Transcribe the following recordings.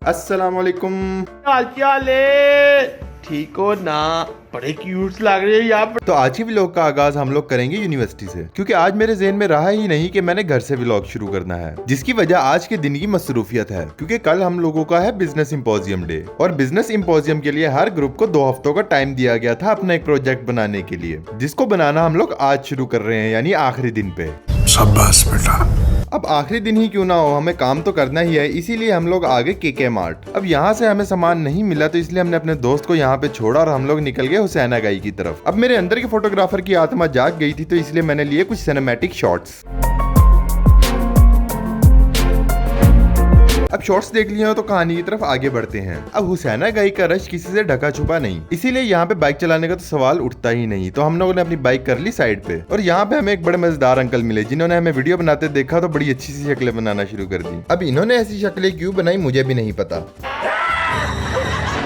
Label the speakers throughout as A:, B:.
A: अस्सलाम वालेकुम।
B: हाल है? ठीक हो ना? बड़े क्यूट लग रहे हैं यहाँ पर।
A: तो आज की व्लॉग का आगाज हम लोग करेंगे यूनिवर्सिटी से, क्योंकि आज मेरे ज़हन में रहा ही नहीं कि मैंने घर से व्लॉग शुरू करना है, जिसकी वजह आज के दिन की मसरूफियत है। क्योंकि कल हम लोगों का है बिजनेस इंपोजियम डे, और बिजनेस इंपोजियम के लिए हर ग्रुप को 2 हफ्तों का टाइम दिया गया था अपना एक प्रोजेक्ट बनाने के लिए, जिसको बनाना हम लोग आज शुरू कर रहे हैं, यानी आखिरी दिन पे।
C: शाबाश बेटा।
A: अब आखिरी दिन ही क्यों ना हो, हमें काम तो करना ही है, इसीलिए हम लोग आगे केके मार्ट। अब यहाँ से हमें सामान नहीं मिला, तो इसलिए हमने अपने दोस्त को यहाँ पे छोड़ा और हम लोग निकल गए हुसैनागाई की तरफ। अब मेरे अंदर के फोटोग्राफर की आत्मा जाग गई थी, तो इसलिए मैंने लिए कुछ सिनेमैटिक शॉट्स। अब शॉर्ट्स देख लिए हो तो कहानी की तरफ आगे बढ़ते हैं। अब हुसैनागाई का रश किसी से ढका छुपा नहीं, इसीलिए यहाँ पे बाइक चलाने का तो सवाल उठता ही नहीं। तो हम लोगों ने अपनी बाइक कर ली साइड पे, और यहाँ पे हमें एक बड़े मजेदार अंकल मिले, जिन्होंने हमें वीडियो बनाते देखा तो बड़ी अच्छी सी शक्लें बनाना शुरू कर दी। अब इन्होंने ऐसी शक्लें क्यों बनाई मुझे भी नहीं पता।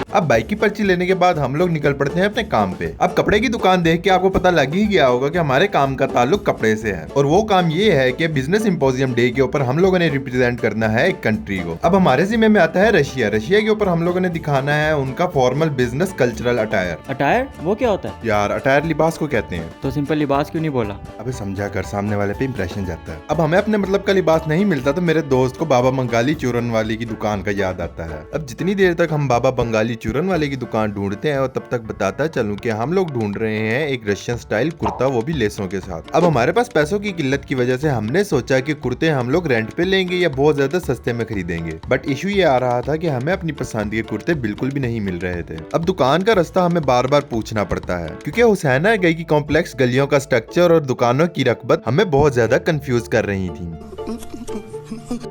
A: अब बाइक की पर्ची लेने के बाद हम लोग निकल पड़ते हैं अपने काम पे। अब कपड़े की दुकान देख के आपको पता लग ही गया होगा कि हमारे काम का ताल्लुक कपड़े से है, और वो काम ये है कि बिजनेस सिंपोजियम डे के ऊपर हम लोगों ने रिप्रेजेंट करना है एक कंट्री को। अब हमारे जिम्मे में आता है रशिया। रशिया के ऊपर हम लोगों ने दिखाना है उनका formal business cultural attire.
D: Attire वो क्या होता है?
A: यार अटायर लिबास को कहते हैं।
D: तो सिंपल लिबास क्यों नहीं बोला?
A: अबे समझा कर, सामने वाले पे इंप्रेशन जाता है। अब हमें अपने मतलब का लिबास नहीं मिलता, तो मेरे दोस्त को बाबा बंगाली चूरन वाले की दुकान का याद आता है। अब जितनी देर तक हम बाबा बंगाली चूरन वाले की दुकान ढूंढते हैं, और तब तक बताता चलूं कि हम लोग ढूंढ रहे हैं एक रशियन स्टाइल कुर्ता, वो भी लेसों के साथ। अब हमारे पास पैसों की किल्लत की वजह से हमने सोचा कि कुर्ते हम लोग रेंट पे लेंगे या बहुत ज्यादा सस्ते में खरीदेंगे। बट इशू ये आ रहा था कि हमें अपनी पसंद के कुर्ते बिल्कुल भी नहीं मिल रहे थे। अब दुकान का रास्ता हमें बार बार पूछना पड़ता है, क्योंकि हुसैनागाई की कॉम्प्लेक्स गलियों का स्ट्रक्चर और दुकानों की रकबत हमें बहुत ज्यादा कंफ्यूज कर रही थी।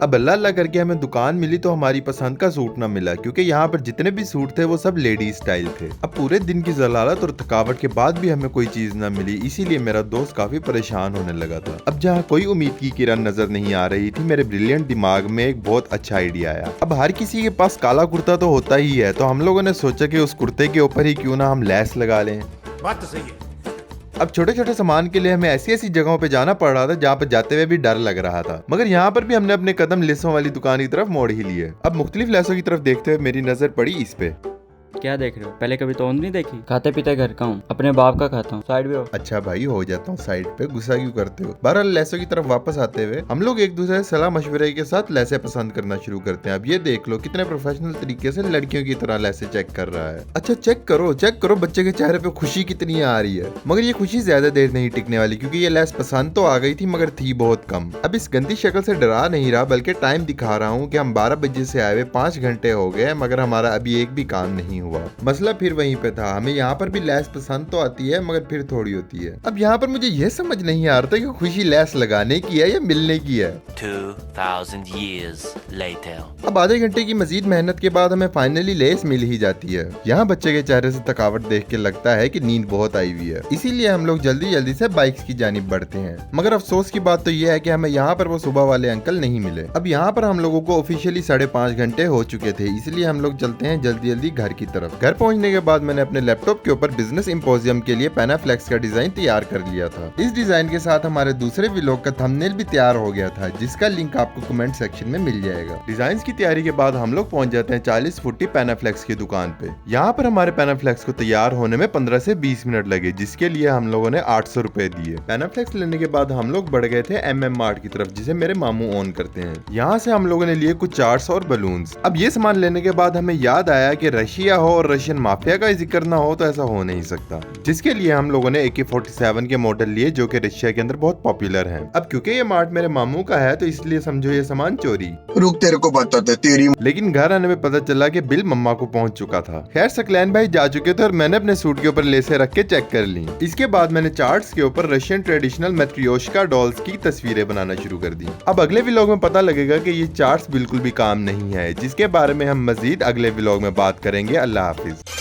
A: अब अल्लाह अल्लाह करके हमें दुकान मिली, तो हमारी पसंद का सूट ना मिला, क्योंकि यहाँ पर जितने भी सूट थे वो सब लेडीज स्टाइल थे। अब पूरे दिन की जलालत और थकावट के बाद भी हमें कोई चीज ना मिली, इसीलिए मेरा दोस्त काफी परेशान होने लगा था। अब जहाँ कोई उम्मीद की किरण नजर नहीं आ रही थी, मेरे ब्रिलियंट दिमाग में एक बहुत अच्छा आइडिया आया। अब हर किसी के पास काला कुर्ता तो होता ही है, तो हम लोगों ने सोचा कि उस कुर्ते के ऊपर ही क्यों ना हम लैस लगा लें।
C: बात तो सही है।
A: अब छोटे छोटे सामान के लिए हमें ऐसी ऐसी जगहों पे जाना पड़ रहा था जहाँ पर जाते हुए भी डर लग रहा था, मगर यहाँ पर भी हमने अपने कदम लेसों वाली दुकान की तरफ मोड़ ही लिए। अब मुख्तलिफ लेसों की तरफ देखते हुए मेरी नजर पड़ी इस पे।
D: क्या देख रहे हो? पहले कभी तो नहीं देखी? खाते पीते घर का हूँ, अपने बाप का खाता हूँ। साइड में हो।
A: अच्छा भाई, हो जाता हूँ साइड पे, गुस्सा क्यों करते हो। बहरहाल लेसों की तरफ वापस आते हुए हम लोग एक दूसरे से सलाह मशवरे के साथ लेसे पसंद करना शुरू करते हैं। अब ये देख लो कितने प्रोफेशनल तरीके से लड़कियों की तरह लेसे चेक कर रहा है। अच्छा चेक करो बच्चे के चेहरे पे खुशी कितनी आ रही है। मगर ये खुशी ज्यादा देर नहीं टिकने वाली, क्योंकि ये लेस पसंद तो आ गई थी, मगर थी बहुत कम। अब इस गंदी शक्ल से डरा नहीं रहा, बल्कि टाइम दिखा रहा हूँ कि हम 12 बजे से आए हुए 5 घंटे हो गए, मगर हमारा अभी एक भी काम नहीं हुआ। मसला फिर वहीं पे था, हमें यहाँ पर भी लैस पसंद तो आती है, मगर फिर थोड़ी होती है। अब यहाँ पर मुझे यह समझ नहीं आ रहा था कि खुशी लैस लगाने की है या मिलने की है।
E: 2000 years later.
A: अब आधे घंटे की मजीद मेहनत के बाद हमें फाइनली लेस मिल ही जाती है। यहाँ बच्चे के चेहरे से थकावट देख के लगता है कि नींद बहुत आई हुई है, इसीलिए हम लोग जल्दी जल्दी से बाइक्स की जानिब बढ़ते हैं। मगर अफसोस की बात तो यह है कि हमें यहाँ पर वो सुबह वाले अंकल नहीं मिले। अब यहाँ पर हम लोगों को ऑफिशियली 5.5 घंटे हो चुके थे, इसलिए हम लोग चलते हैं जल्दी जल्दी घर की तरफ। घर पहुँचने के बाद मैंने अपने लैपटॉप के ऊपर बिजनेस इंपोजियम के लिए पैनाफ्लेक्स का डिजाइन तैयार कर लिया था। इस डिजाइन के साथ हमारे दूसरे व्लॉग का थंबनेल भी तैयार हो गया था, जिसका लिंक आपको कमेंट सेक्शन में मिल जाएगा। डिजाइन की तैयारी के बाद हम लोग पहुंच जाते हैं 40 फुटी पैनाफ्लेक्स की दुकान पे। यहाँ पर हमारे पैनाफ्लेक्स को तैयार होने में 15 से 20 मिनट लगे, जिसके लिए हम लोगों ने 800 रुपए दिए। पैनाफ्लेक्स लेने के बाद हम लोग बढ़ गए थे MM मार्ट की तरफ, जिसे मेरे मामू ओन करते हैं। यहाँ से हम लोगों ने लिए कुछ चार्ट्स और बलून्स। अब ये सामान लेने के बाद हमें याद आया कि रशिया हो और रशियन माफिया का जिक्र ना हो तो ऐसा हो नहीं सकता, जिसके लिए हम लोगों ने AK-47 के मॉडल लिए, जो कि रशिया के अंदर बहुत पॉपुलर हैं। अब क्योंकि ये मार्ट मेरे मामू का है, तो इसलिए समझो ये सामान चोरी।
C: रुक तेरे को बताते तेरी।
A: लेकिन घर आने में पता चला कि बिल मम्मा को पहुंच चुका था। खैर सकलैन भाई जा चुके थे, और मैंने अपने सूट के ऊपर लेसे रख के चेक कर ली। इसके बाद मैंने चार्ट्स के ऊपर रशियन ट्रेडिशनल मैट्रियोशका डॉल्स की तस्वीरें बनाना शुरू कर दी। अब अगले व्लॉग में पता लगेगा कि ये चार्ट्स बिल्कुल भी काम नहीं है, जिसके बारे में हम मजीद अगले व्लॉग में बात करेंगे। अल्लाह हाफिज।